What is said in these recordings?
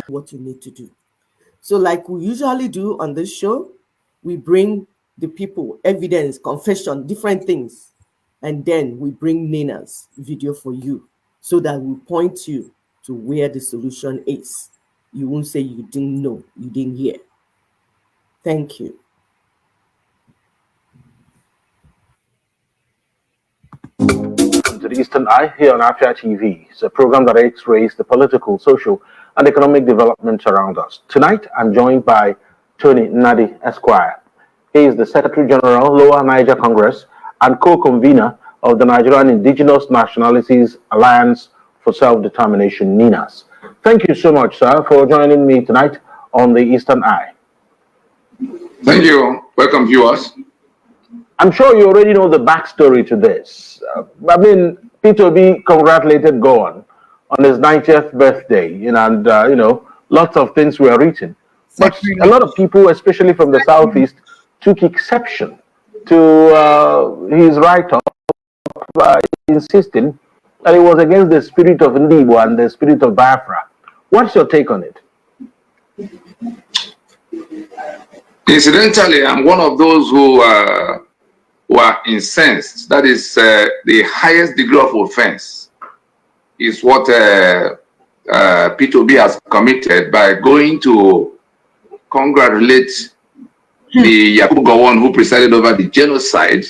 what you need to do. So like we usually do on this show, we bring the people, evidence, confession, different things. And then we bring Nina's video for you so that we point you to where the solution is. You won't say you didn't know, you didn't hear. Thank you. To the Eastern Eye here on Afia TV. It's a program that x-rays the political, social, and economic developments around us. Tonight, I'm joined by Tony Nnadi Esquire. He is the Secretary General, Lower Niger Congress, and co-convener of the Nigerian Indigenous Nationalities Alliance for Self-Determination, NINAS. Thank you so much, sir, for joining me tonight on the Eastern Eye. Thank you. Welcome, viewers. I'm sure you already know the backstory to this. I mean, P2B congratulated Gowon on his 90th birthday, and lots of things were written. But a lot of people, especially from the Southeast, took exception to his write-up, insisting that it was against the spirit of Igbo and the spirit of Biafra. What's your take on it? Incidentally, I'm one of those who were incensed. That is the highest degree of offense is what P2B has committed by going to congratulate the Yakubu Gowon who presided over the genocide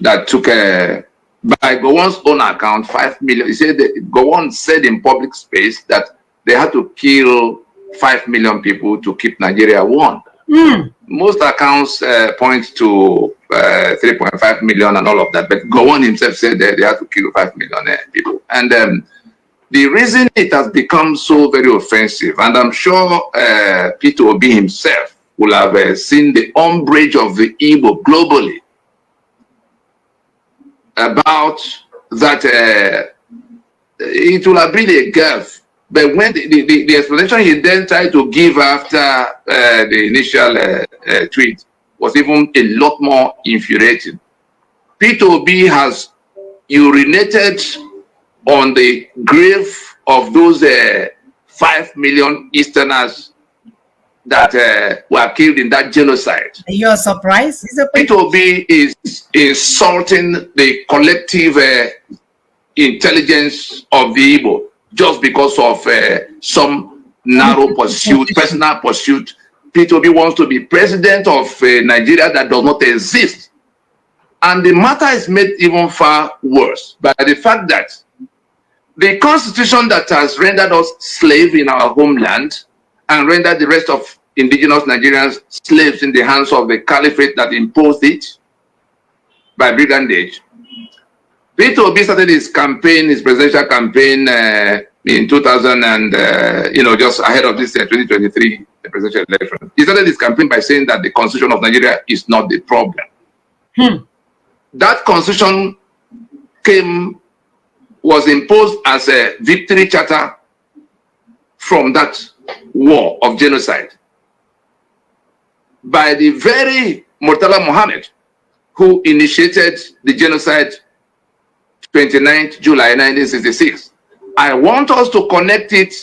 that took, by Gowon's own account, 5 million. He said that Gowon said in public space that they had to kill 5 million people to keep Nigeria one. Most accounts point to 3.5 million and all of that, but Gowon himself said that they had to kill 5 million people. And the reason it has become so very offensive, and I'm sure P2B himself will have seen the umbrage of the Igbo globally about that, it will have been a gaffe. But when the explanation he then tried to give after the initial tweet was even a lot more infuriating. P2B has urinated on the grave of those 5 million Easterners that were killed in that genocide. You're surprised? P2B is insulting the collective intelligence of the Igbo just because of some narrow pursuit, personal pursuit. P2B wants to be president of Nigeria that does not exist. And the matter is made even far worse by the fact that the constitution that has rendered us slaves in our homeland and rendered the rest of indigenous Nigerians slaves in the hands of the caliphate that imposed it by brigandage. P2B started his campaign, his presidential campaign in 2000 and, just ahead of this 2023 presidential election. He started his campaign by saying that the constitution of Nigeria is not the problem. That constitution was imposed as a victory charter from that war of genocide by the very Murtala Muhammad who initiated the genocide 29th July 1966. I want us to connect it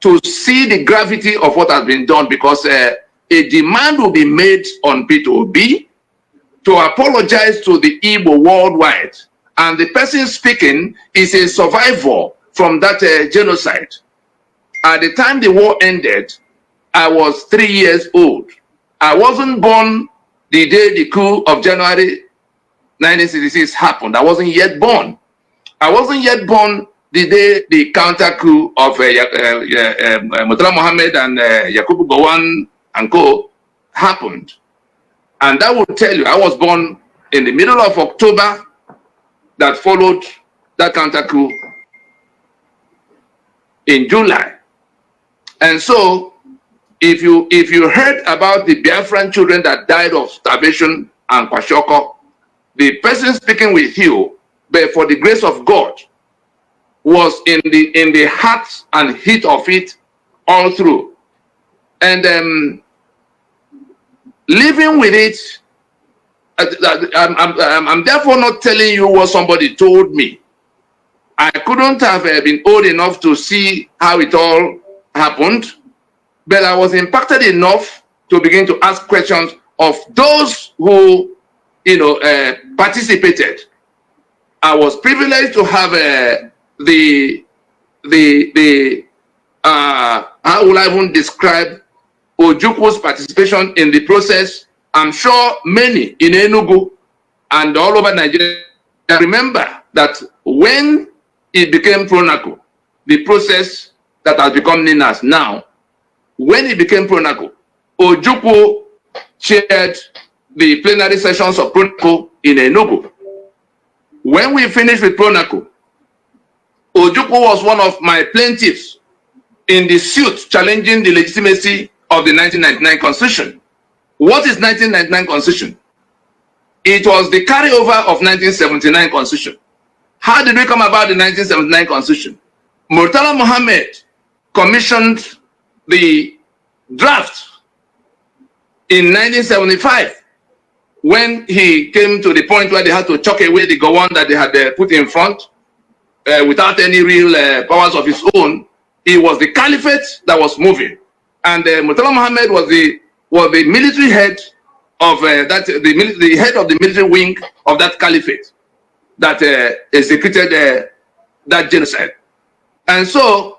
to see the gravity of what has been done, because a demand will be made on P2B to apologize to the Igbo worldwide. And the person speaking is a survivor from that genocide. At the time the war ended, I was 3 years old. I wasn't born the day the coup of January 1966 happened. I wasn't yet born. I wasn't yet born the day the counter coup of Murtala Muhammad and Yakubu Gowon and co happened. And that will tell you, I was born in the middle of October that followed that counter coup in July. And so, if you heard about the Biafran children that died of starvation and kwashoko, the person speaking with you, but for the grace of God, was in the heart and heat of it all through. And living with it, I'm therefore not telling you what somebody told me. I couldn't have been old enough to see how it all happened. but I was impacted enough to begin to ask questions of those who, participated. I was privileged to have how will I even describe Ojukwo's participation in the process? I'm sure many in Enugu and all over Nigeria remember that when it became Pronaco, the process that has become NINAS now, when it became Pronaco, Ojukwu chaired the plenary sessions of Pronaco in Enugu. When we finished with Pronaco, Ojukwu was one of my plaintiffs in the suit challenging the legitimacy of the 1999 Constitution. What is 1999 Constitution? It was the carryover of 1979 Constitution. How did we come about the 1979 Constitution? Murtala Mohammed commissioned the draft in 1975 when he came to the point where they had to chuck away the Gowon that they had put in front without any real powers of his own. It was the caliphate that was moving, and Murtala Mohammed was the military head of the head of the military wing of that caliphate that executed that genocide. And so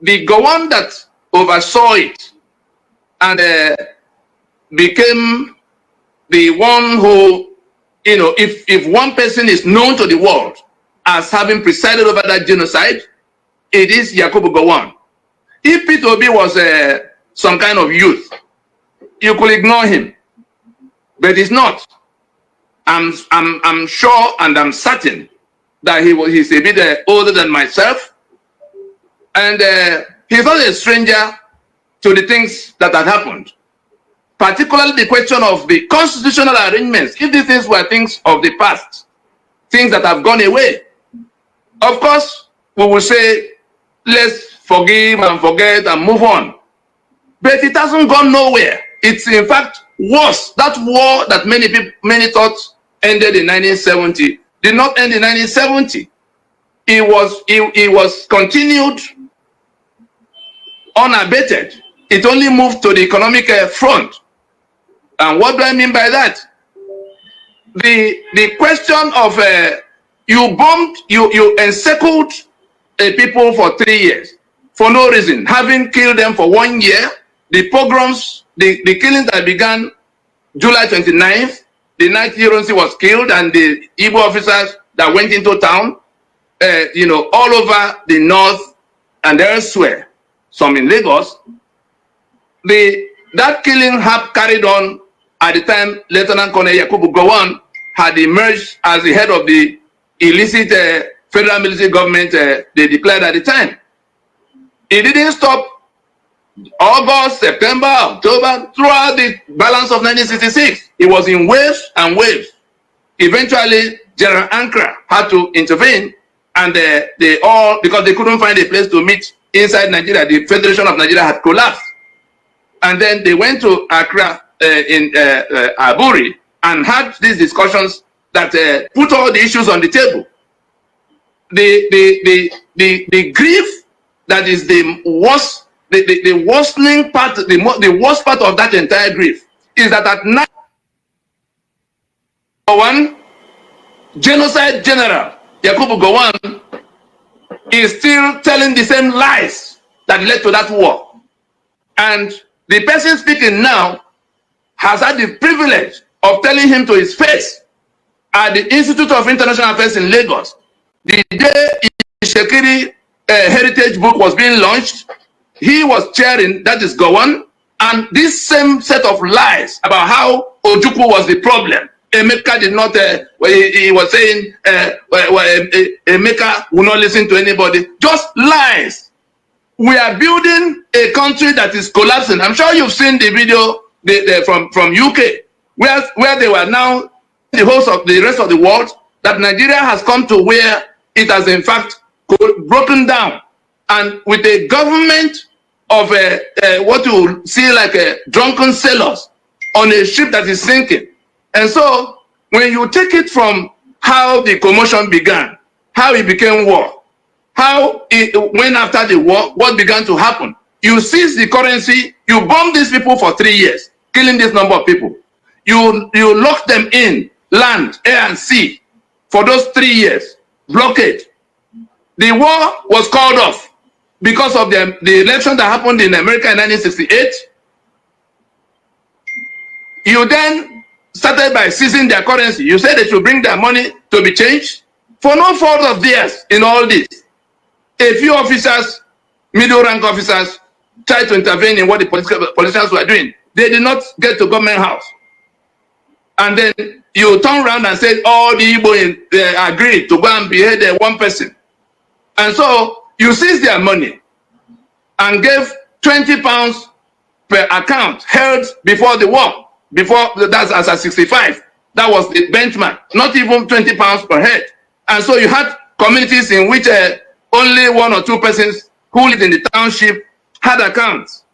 the Gowon that oversaw it and became the one who, if one person is known to the world as having presided over that genocide, it is Yakubu Gowon. If Peter Obi was some kind of youth, you could ignore him, but he's not. I'm sure and I'm certain that he's a bit older than myself, and he's not a stranger to the things that had happened, particularly the question of the constitutional arrangements. If these things were things of the past, things that have gone away, of course we will say, let's forgive and forget and move on. But it hasn't gone nowhere. It's in fact worse. That war that many thought ended in 1970 did not end in 1970. It was continued unabated. It only moved to the economic front. And what do I mean by that? The question of you encircled people for 3 years for no reason, having killed them for 1 year. The pogroms, the killings that began July 29th, the night Ironsi was killed, and the Igbo officers that went into town, all over the north and elsewhere, some in Lagos. That killing had carried on at the time Lieutenant Colonel Yakubu Gowon had emerged as the head of the illicit federal military government they declared at the time. It didn't stop August, September, October, throughout the balance of 1966. It was in waves and waves. Eventually, General Ankara had to intervene, and they all, because they couldn't find a place to meet inside Nigeria, the Federation of Nigeria had collapsed. And then they went to Accra in Aburi and had these discussions that put all the issues on the table. The grief that is the worst, the worsening part, the worst part of that entire grief is that at night, one genocide general Yakubu Gowon is still telling the same lies that led to that war. And the person speaking now has had the privilege of telling him to his face at the Institute of International Affairs in Lagos, the day Shekiri Heritage Book was being launched. He was chairing, that is Gowon, and this same set of lies about how Ojukwu was the problem. Emeka did not, he was saying Emeka will not listen to anybody. Just lies. We are building a country that is collapsing. I'm sure you've seen the video from UK, where they were now the host of the rest of the world, that Nigeria has come to where it has in fact broken down, and with a government of what you see like drunken sailors on a ship that is sinking. And so when you take it from how the commotion began, how it became war, how it went after the war, what began to happen, you seize the currency, you bomb these people for 3 years, killing this number of people. You lock them in land, air, and sea for those 3 years, blockade. The war was called off because of the election that happened in America in 1968. You then started by seizing their currency. You said they should bring their money to be changed for no fault of theirs in all this. A few officers, middle rank officers, tried to intervene in what the politicians were doing. They did not get to government house. And then you turn around and say, all the Igbo agreed to go and behead one person. And so you seized their money and gave 20 pounds per account held before the war. Before, that's as a 65. That was the benchmark, not even 20 pounds per head. And so you had communities in which only 1 or 2 persons who lived in the township had accounts.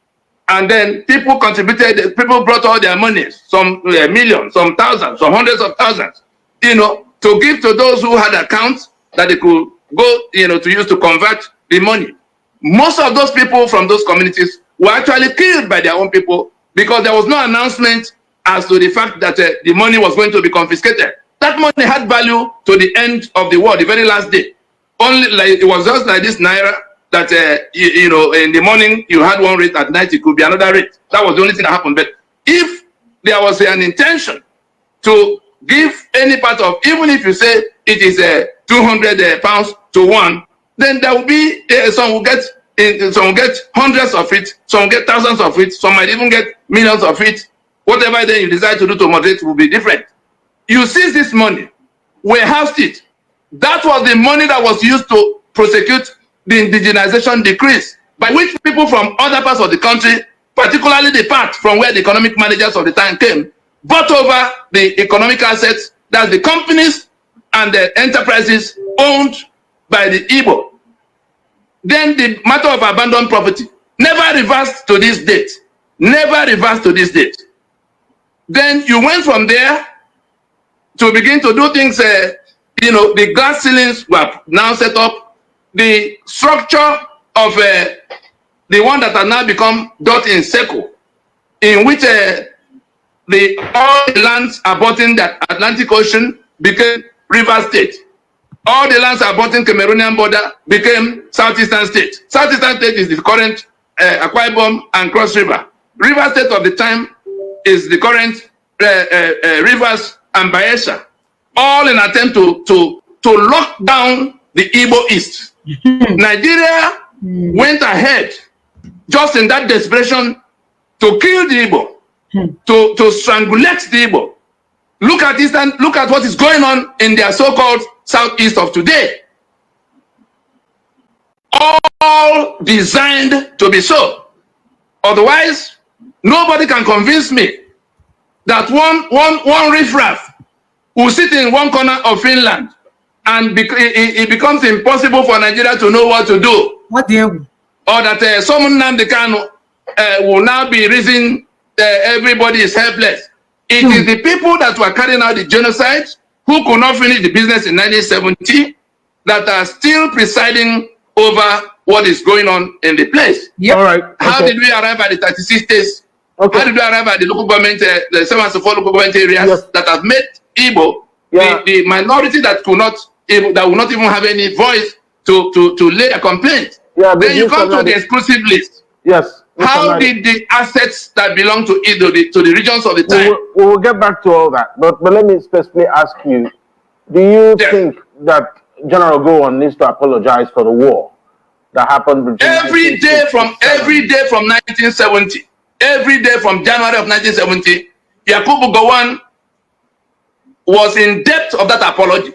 And then people contributed, people brought all their money, some millions, some thousands, some hundreds of thousands, to give to those who had accounts that they could go, to use to convert the money. Most of those people from those communities were actually killed by their own people because there was no announcement as to the fact that the money was going to be confiscated. That money had value to the end of the war, the very last day. Only like it was just like this naira that in the morning you had one rate, at night it could be another rate. That was the only thing that happened. But if there was an intention to give any part of, even if you say it is 200 pounds to one, then there will be some will get hundreds of it, some will get thousands of it, some might even get millions of it. Whatever then you decide to do to moderate will be different. You seize this money, warehoused it. That was the money that was used to prosecute the indigenization decrees, by which people from other parts of the country, particularly the part from where the economic managers of the time came, bought over the economic assets, that's the companies and the enterprises owned by the Igbo. Then the matter of abandoned property never reversed to this date. Never reversed to this date. Then you went from there to begin to do things, the glass ceilings were now set up. The structure of the one that has now become dot in circle, in which all the lands abutting the Atlantic Ocean became River State. All the lands abutting Cameroonian border became Southeastern State. Southeastern State is the current Akwa Ibom and Cross River. River State of the time is the current Rivers and Bayelsa, all in attempt to lock down the Igbo East. Nigeria went ahead just in that desperation to kill the Igbo, to strangulate the Igbo. Look at what is going on in their so-called southeast of today. All designed to be so. Otherwise, nobody can convince me that one riffraff will sit in one corner of Finland and it becomes impossible for Nigeria to know what to do. What the hell? Or that someone Nnamdi Kanu will now be reason everybody is helpless. It is the people that were carrying out the genocide who could not finish the business in 1970 that are still presiding over what is going on in the place. Yep. All right. Okay. How did we arrive at the 36 states? Okay. How did we arrive at the local government, the 704 local government areas that have made Igbo the minority that will not even have any voice to lay a complaint? Then you come to the exclusive list. Yes. How did the assets that belong to the regions of the time? We will get back to all that, but let me specifically ask you: do you think that General Gowon needs to apologize for the war that happened between every day from 1970, every day from January of 1970, Yakubu Gowon was in depth of that apology.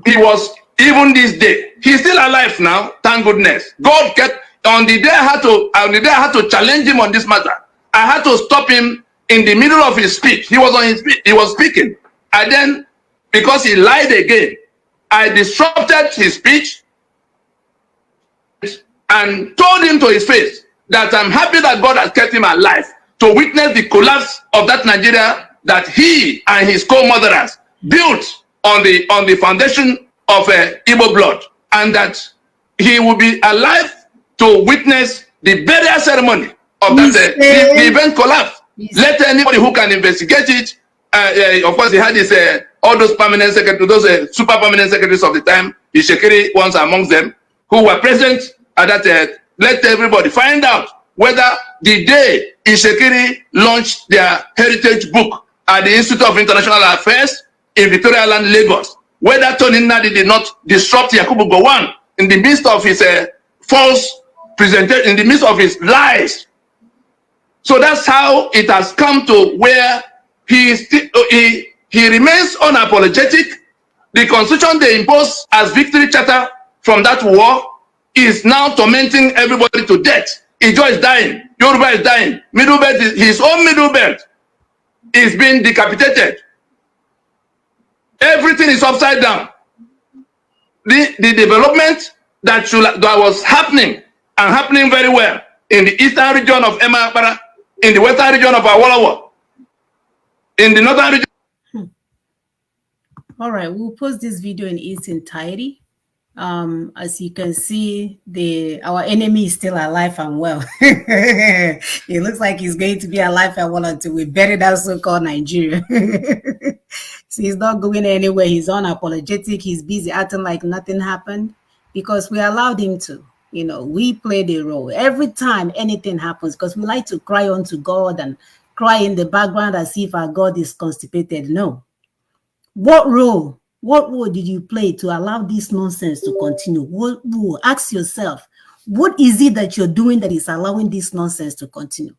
He was, even this day, he's still alive now. Thank goodness. God kept. On the day I had to challenge him on this matter, I had to stop him in the middle of his speech. He was on his speech. He was speaking. And then, because he lied again, I disrupted his speech and told him to his face that I'm happy that God has kept him alive to witness the collapse of that Nigeria that he and his co-motherers built on the foundation of Igbo blood, and that he will be alive to witness the burial ceremony of that the event collapsed. Let anybody who can investigate it. Of course, he had his all those permanent secretaries, those super permanent secretaries of the time, the Shekiri ones amongst them, who were present at that. Let everybody find out whether the day Ishekiri launched their heritage book at the Institute of International Affairs in Victoria Land, Lagos, whether Tony Nadi did not disrupt Yakubu Gowon in the midst of his false presentation, in the midst of his lies. So that's how it has come to where he remains unapologetic. The constitution they imposed as victory charter from that war is now tormenting everybody to death. Ijo is dying. Yoruba is dying. Middle belt, his own middle belt is being decapitated. Everything is upside down. The development that was happening and happening very well in the eastern region of Emma, in the western region of Awolowo, in the northern region. All right, we'll post this video in its entirety. As you can see, our enemy is still alive and well. It looks like he's going to be alive and well until we bury that so-called Nigeria. So he's not going anywhere. He's unapologetic. He's busy acting like nothing happened because we allowed him to. You know, we play the role every time anything happens because we like to cry unto God and cry in the background as if our God is constipated. No. What role did you play to allow this nonsense to continue? What role? Ask yourself, what is it that you're doing that is allowing this nonsense to continue?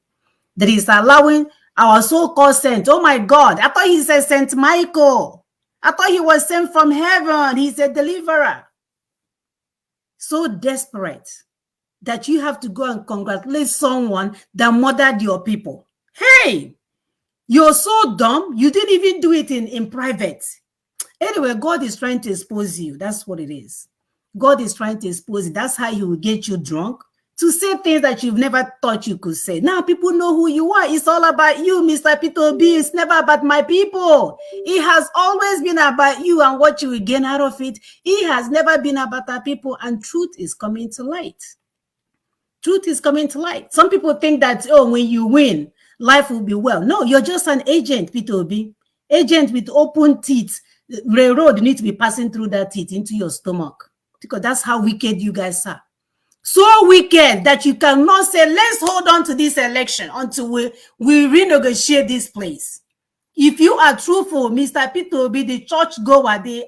That is allowing our so-called saint. Oh my God, I thought he said Saint Michael. I thought he was sent from heaven. He's a deliverer. So desperate that you have to go and congratulate someone that murdered your people. Hey, you're so dumb. You didn't even do it in private. Anyway, God is trying to expose you. That's what it is. God is trying to expose you. That's how he will get you drunk to say things that you've never thought you could say. Now people know who you are. It's all about you, Mr. Peter B. It's never about my people. It has always been about you and what you will gain out of it. It has never been about our people, and truth is coming to light. Truth is coming to light. Some people think that, oh, when you win, life will be well. No, you're just an agent, Peter B. Agent with open teeth. Railroad needs to be passing through that teeth into your stomach because that's how wicked you guys are. So wicked that you cannot say, let's hold on to this election until we renegotiate this place. If you are truthful, Mr. Peter will be the church goer, the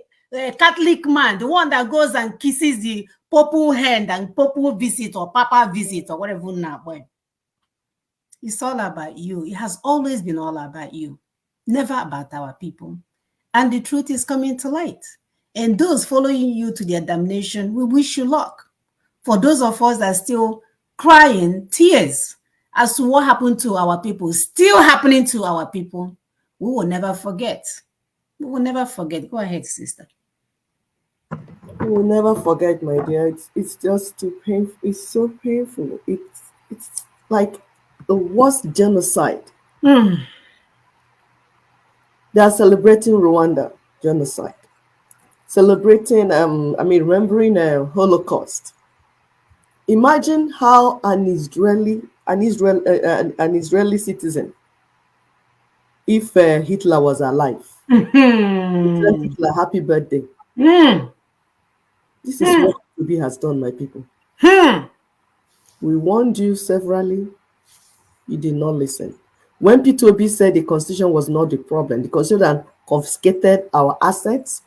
Catholic man, the one that goes and kisses the purple hand and purple visit or papa visit or whatever now. Boy. It's all about you. It has always been all about you, never about our people. And the truth is coming to light. And those following you to their damnation, we wish you luck. For those of us that are still crying tears as to what happened to our people, still happening to our people, we will never forget. We will never forget. Go ahead, sister. We will never forget, my dear. It's just too painful. It's so painful. It's like the worst genocide. They are celebrating Rwanda genocide, celebrating, remembering Holocaust. Imagine how an Israeli citizen, if Hitler was alive, Hitler, happy birthday. This is what P2B has done, my people. We warned you severally. You did not listen. When P2B said the constitution was not the problem, the constitution confiscated our assets,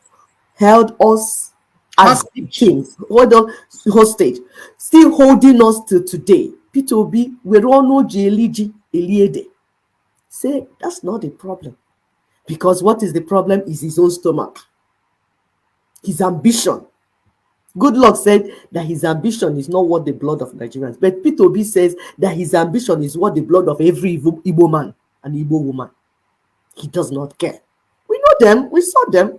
held us as kings, hostage, still holding us to today. P2B, we're all no Jeliji Eliede. Say that's not the problem. Because what is the problem is his own stomach, his ambition. Good luck said that his ambition is not what the blood of Nigerians. But P2B says that his ambition is what the blood of every Igbo man and Igbo woman. He does not care. We know them. We saw them.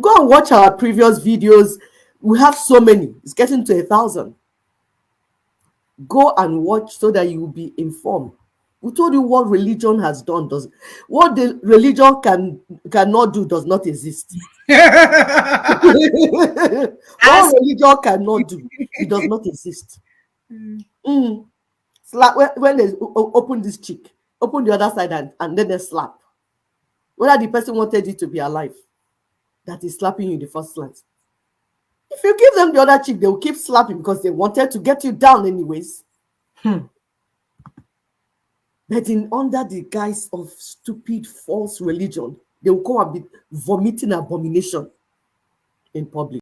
Go and watch our previous videos. We have so many. It's getting to 1,000. Go and watch so that you will be informed. We told you what religion has done. What the religion cannot do does not exist. What religion cannot do, it does not exist. Slap when they open this cheek, open the other side, and then they slap. Whether the person wanted you to be alive, that is slapping you in the first glance. If you give them the other cheek, they will keep slapping because they wanted to get you down anyways. But under the guise of stupid false religion, they will come and be vomiting abomination in public.